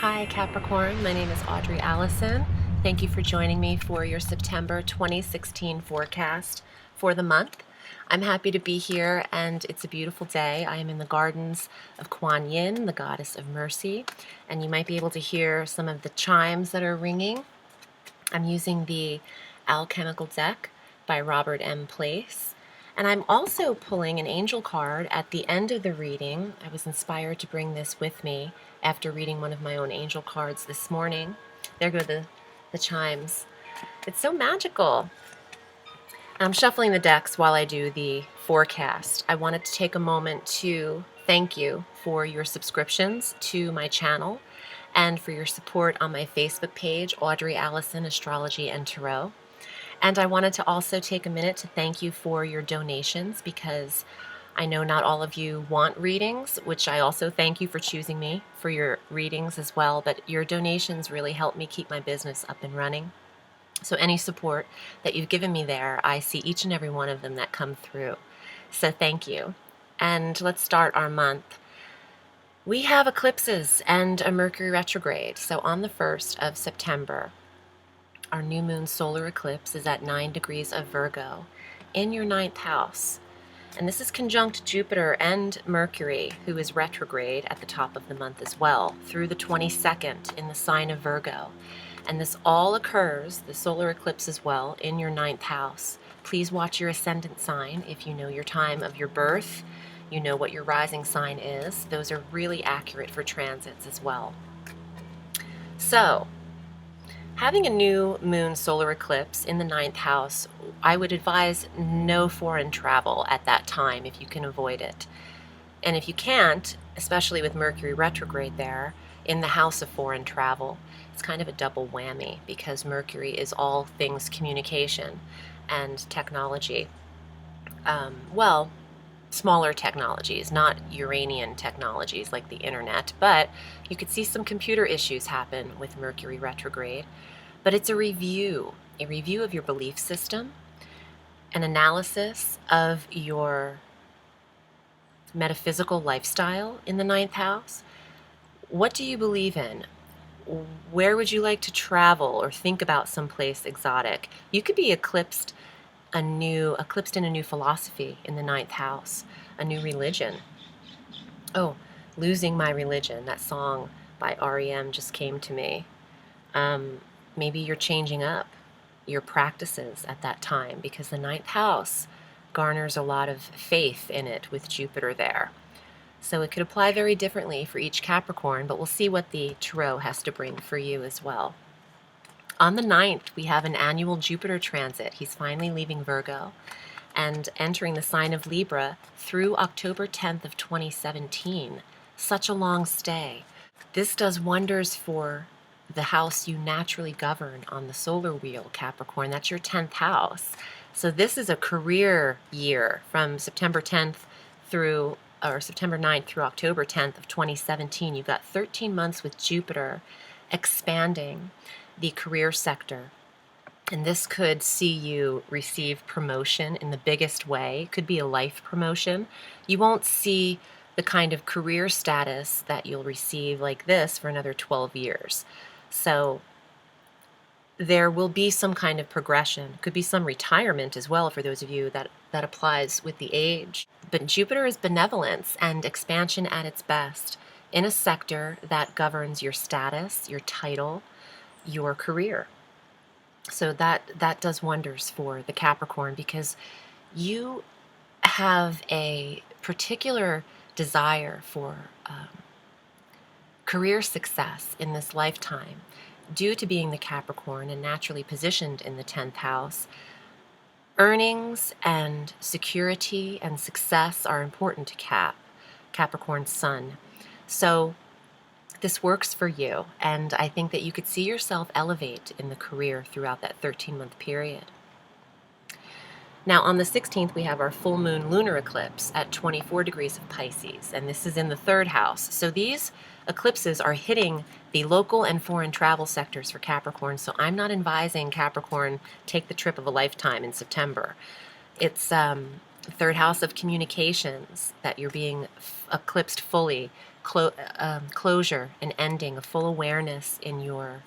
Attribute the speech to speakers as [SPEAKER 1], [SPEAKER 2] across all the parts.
[SPEAKER 1] Hi Capricorn, my name is Audrey Alison. Thank you for joining me for your September 2016 forecast for the month. I'm happy to be here and it's a beautiful day. I am in the gardens of Kuan Yin, the goddess of mercy, and you might be able to hear some of the chimes that are ringing. I'm using the Alchemical deck by Robert M. Place. And I'm also pulling an angel card at the end of the reading. I was inspired to bring this with me after reading one of my own angel cards this morning. There go the chimes. It's so magical. I'm shuffling the decks while I do the forecast. I wanted to take a moment to thank you for your subscriptions to my channel and for your support on my Facebook page, Audrey Alison Astrology and Tarot. And I wanted to also take a minute to thank you for your donations, because I know not all of you want readings, which I also thank you for choosing me for your readings as well, but your donations really help me keep my business up and running. So any support that you've given me there, I see each and every one of them that come through. So thank you. And let's start our month. We have eclipses and a Mercury retrograde. So on the 1st of September, our new moon solar eclipse is at 9 degrees of Virgo in your 9th house. And this is conjunct Jupiter and Mercury, who is retrograde at the top of the month as well, through the 22nd in the sign of Virgo. And this all occurs, the solar eclipse as well, in your 9th house. Please watch your ascendant sign if you know your time of your birth, you know what your rising sign is. Those are really accurate for transits as well. So, having a new moon solar eclipse in the 9th house, I would advise no foreign travel at that time if you can avoid it. And if you can't, especially with Mercury retrograde there, in the house of foreign travel, it's kind of a double whammy because Mercury is all things communication and technology. Well, smaller technologies, not Uranian technologies like the internet, but you could see some computer issues happen with Mercury retrograde. But it's a review of your belief system, an analysis of your metaphysical lifestyle in the 9th house. What do you believe in? Where would you like to travel or think about someplace exotic? You could be eclipsed in a new philosophy in the 9th house, a new religion. Oh, Losing My Religion, that song by REM just came to me. Maybe you're changing up your practices at that time because the 9th house garners a lot of faith in it with Jupiter there. So it could apply very differently for each Capricorn, but we'll see what the Tarot has to bring for you as well. On the 9th, we have an annual Jupiter transit. He's finally leaving Virgo and entering the sign of Libra through October 10th of 2017. Such a long stay. This does wonders for the house you naturally govern on the solar wheel, Capricorn. That's your 10th house. So this is a career year from September 9th through October 10th of 2017. You've got 13 months with Jupiter expanding the career sector. And this could see you receive promotion in the biggest way. It could be a life promotion. You won't see the kind of career status that you'll receive like this for another 12 years. So there will be some kind of progression. Could be some retirement as well for those of you that applies with the age. But Jupiter is benevolence and expansion at its best in a sector that governs your status, your title, your career. So that does wonders for the Capricorn because you have a particular desire for career success in this lifetime due to being the Capricorn and naturally positioned in the 10th house. Earnings and security and success are important to Capricorn's sun. So this works for you, and I think that you could see yourself elevate in the career throughout that 13-month period. Now on the 16th, we have our full moon lunar eclipse at 24 degrees of Pisces, and this is in the 3rd house. So these eclipses are hitting the local and foreign travel sectors for Capricorn, so I'm not advising Capricorn take the trip of a lifetime in September. It's 3rd house of communications that you're being eclipsed fully closure, an ending, a full awareness in your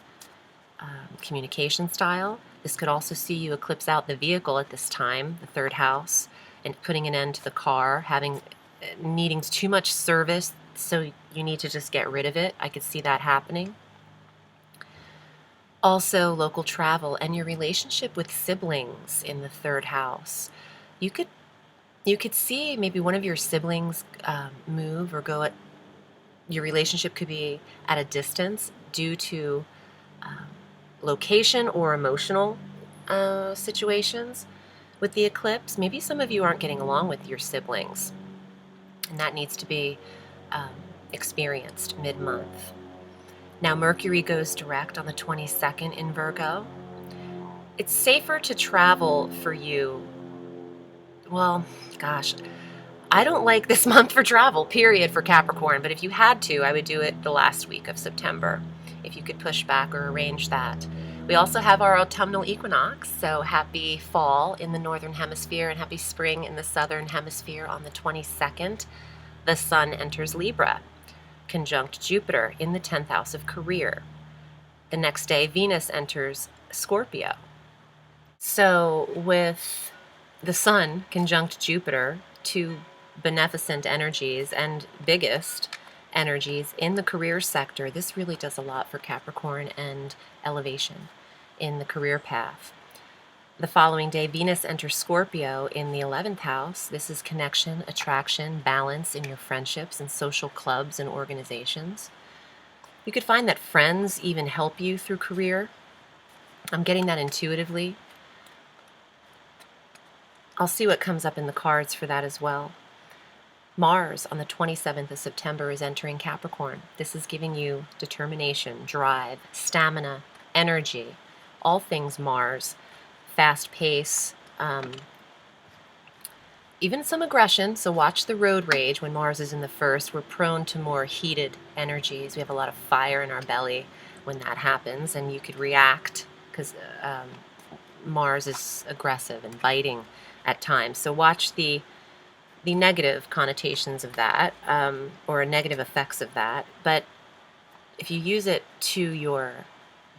[SPEAKER 1] communication style. This could also see you eclipse out the vehicle at this time, the third house, and putting an end to the car, needing too much service, so you need to just get rid of it. I could see that happening. Also, local travel and your relationship with siblings in the third house. You could see maybe one of your siblings move or go at. Your relationship could be at a distance due to location or emotional situations with the eclipse. Maybe some of you aren't getting along with your siblings, and that needs to be experienced mid-month. Now, Mercury goes direct on the 22nd in Virgo. It's safer to travel for you. Well, gosh, I don't like this month for travel, period, for Capricorn, but if you had to, I would do it the last week of September, if you could push back or arrange that. We also have our autumnal equinox, so happy fall in the northern hemisphere and happy spring in the southern hemisphere on the 22nd. The sun enters Libra, conjunct Jupiter in the 10th house of career. The next day, Venus enters Scorpio. So with the sun conjunct Jupiter, two beneficent energies and biggest energies in the career sector, this really does a lot for Capricorn and elevation in the career path. The following day, Venus enters Scorpio in the 11th house. This is connection, attraction, balance in your friendships and social clubs and organizations. You could find that friends even help you through career. I'm getting that intuitively. I'll see what comes up in the cards for that as well. Mars on the 27th of September is entering Capricorn. This is giving you determination, drive, stamina, energy, all things Mars, fast pace, even some aggression. So watch the road rage when Mars is in the first. We're prone to more heated energies. We have a lot of fire in our belly when that happens, and you could react because Mars is aggressive and biting at times. So watch the negative connotations of that, or negative effects of that. But if you use it to your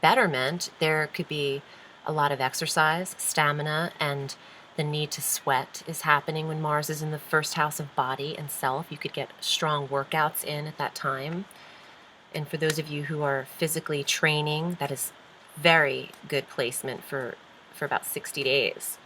[SPEAKER 1] betterment, there could be a lot of exercise, stamina, and the need to sweat is happening when Mars is in the first house of body and self. You could get strong workouts in at that time. And for those of you who are physically training, that is very good placement for about 60 days.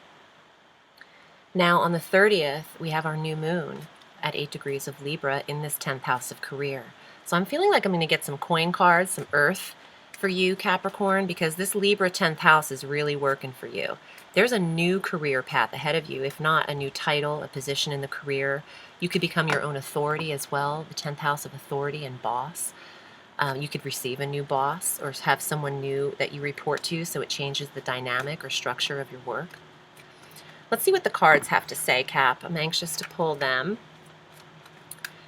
[SPEAKER 1] Now on the 30th, we have our new moon at 8 degrees of Libra in this 10th house of career. So I'm feeling like I'm going to get some coin cards, some earth for you, Capricorn, because this Libra 10th house is really working for you. There's a new career path ahead of you, if not a new title, a position in the career. You could become your own authority as well, the 10th house of authority and boss. You could receive a new boss or have someone new that you report to, so it changes the dynamic or structure of your work. Let's see what the cards have to say, Cap. I'm anxious to pull them.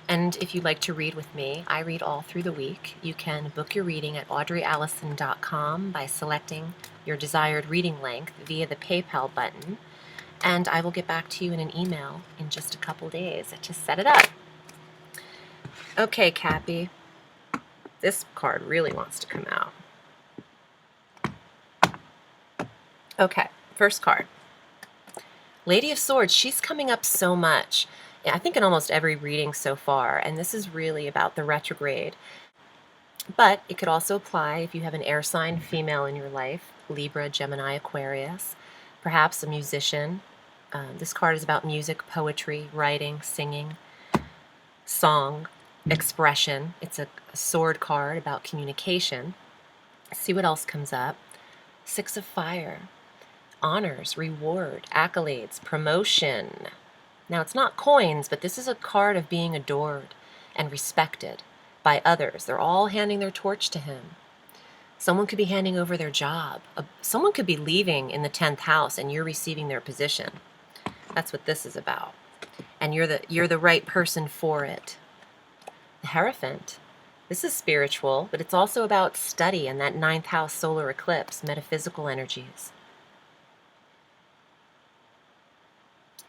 [SPEAKER 1] And if you'd like to read with me, I read all through the week. You can book your reading at audreyallison.com by selecting your desired reading length via the PayPal button. And I will get back to you in an email in just a couple days to set it up. Okay, Cappy. This card really wants to come out. Okay, first card. Lady of Swords, she's coming up so much. I think in almost every reading so far, and this is really about the retrograde. But it could also apply if you have an air sign female in your life, Libra, Gemini, Aquarius, perhaps a musician. This card is about music, poetry, writing, singing, song, expression. It's a sword card about communication. See what else comes up. Six of Fire. Honors, reward, accolades, promotion. Now, it's not coins, but this is a card of being adored and respected by others. They're all handing their torch to him. Someone could be handing over their job. Someone could be leaving in the 10th house and you're receiving their position. That's what this is about. And you're the right person for it. The Hierophant. This is spiritual, but it's also about study and that 9th house solar eclipse, metaphysical energies.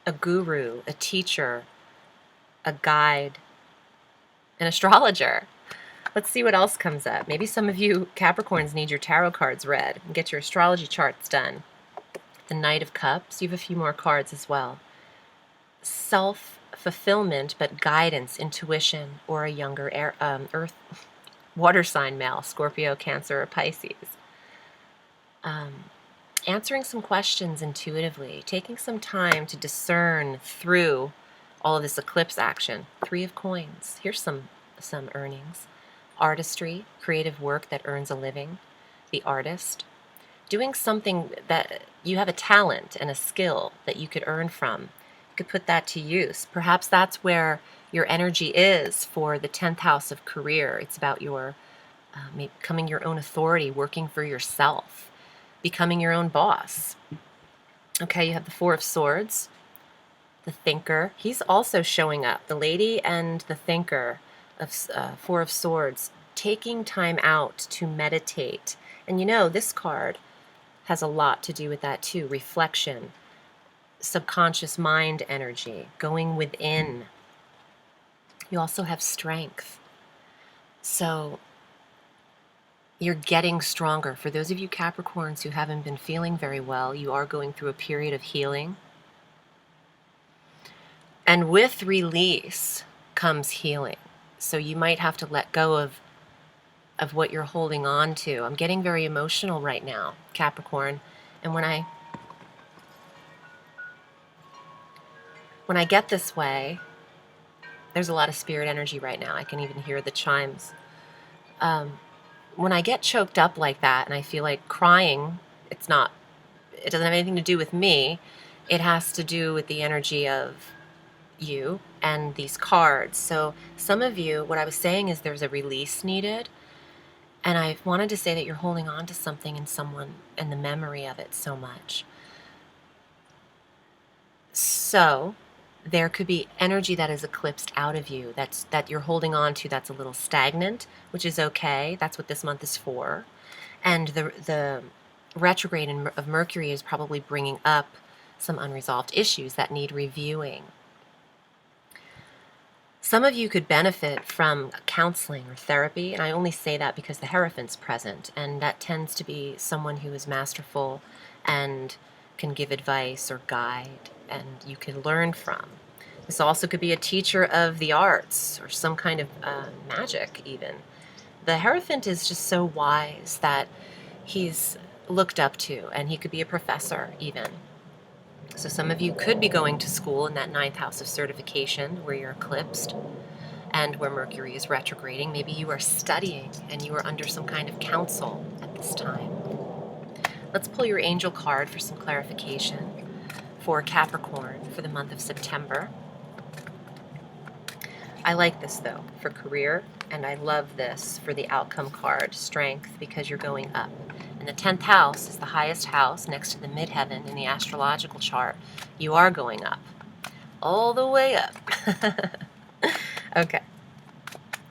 [SPEAKER 1] A guru, a teacher, a guide, an astrologer. Let's see what else comes up. Maybe some of you Capricorns need your tarot cards read and get your astrology charts done. The Knight of Cups. You have a few more cards as well. Self-fulfillment, but guidance, intuition, or a younger earth, water sign male, Scorpio, Cancer, or Pisces. Answering some questions intuitively, taking some time to discern through all of this eclipse action. Three of Coins. Here's some earnings. Artistry, creative work that earns a living. The artist. Doing something that you have a talent and a skill that you could earn from. You could put that to use. Perhaps that's where your energy is for the 10th house of career. It's about your becoming your own authority, working for yourself, becoming your own boss. Okay, you have the Four of Swords, the Thinker. He's also showing up. The Lady and the Thinker of Four of Swords, taking time out to meditate. And you know, this card has a lot to do with that too. Reflection, subconscious mind energy, going within. You also have Strength. So you're getting stronger. For those of you Capricorns who haven't been feeling very well, you are going through a period of healing. And with release comes healing. So you might have to let go of what you're holding on to. I'm getting very emotional right now, Capricorn. And when I get this way, there's a lot of spirit energy right now. I can even hear the chimes. When I get choked up like that and I feel like crying, it doesn't have anything to do with me. It has to do with the energy of you and these cards. So some of you, what I was saying is there's a release needed. And I wanted to say that you're holding on to something and someone and the memory of it so much. So there could be energy that is eclipsed out of you that you're holding on to that's a little stagnant, which is okay. That's what this month is for. And the retrograde of Mercury is probably bringing up some unresolved issues that need reviewing. Some of you could benefit from counseling or therapy, and I only say that because the Hierophant's present, and that tends to be someone who is masterful and can give advice or guide, and you can learn from. This also could be a teacher of the arts or some kind of magic even. The Hierophant is just so wise that he's looked up to, and he could be a professor even. So some of you could be going to school in that 9th house of certification where you're eclipsed and where Mercury is retrograding. Maybe you are studying and you are under some kind of counsel at this time. Let's pull your angel card for some clarification for Capricorn for the month of September. I like this though for career, and I love this for the outcome card, Strength, because you're going up. And the 10th house is the highest house next to the midheaven in the astrological chart. You are going up. All the way up. Okay.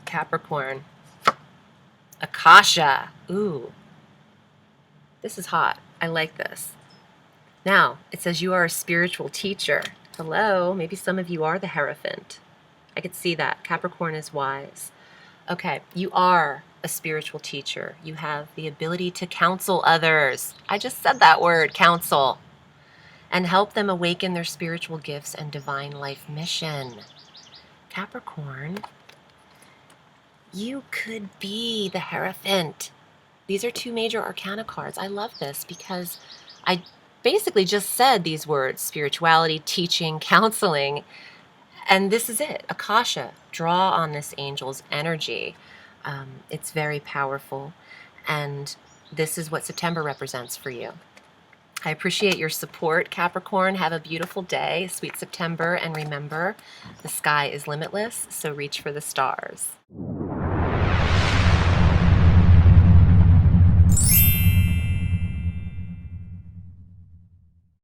[SPEAKER 1] Capricorn. Akasha. Ooh. This is hot. I like this. Now, it says you are a spiritual teacher. Hello. Maybe some of you are the Hierophant. I could see that. Capricorn is wise. Okay, you are a spiritual teacher. You have the ability to counsel others. I just said that word, counsel. And help them awaken their spiritual gifts and divine life mission. Capricorn, you could be the Hierophant. These are two major arcana cards. I love this because I basically just said these words, spirituality, teaching, counseling. And this is it, Akasha. Draw on this angel's energy. It's very powerful. And this is what September represents for you. I appreciate your support, Capricorn. Have a beautiful day, sweet September. And remember, the sky is limitless, so reach for the stars.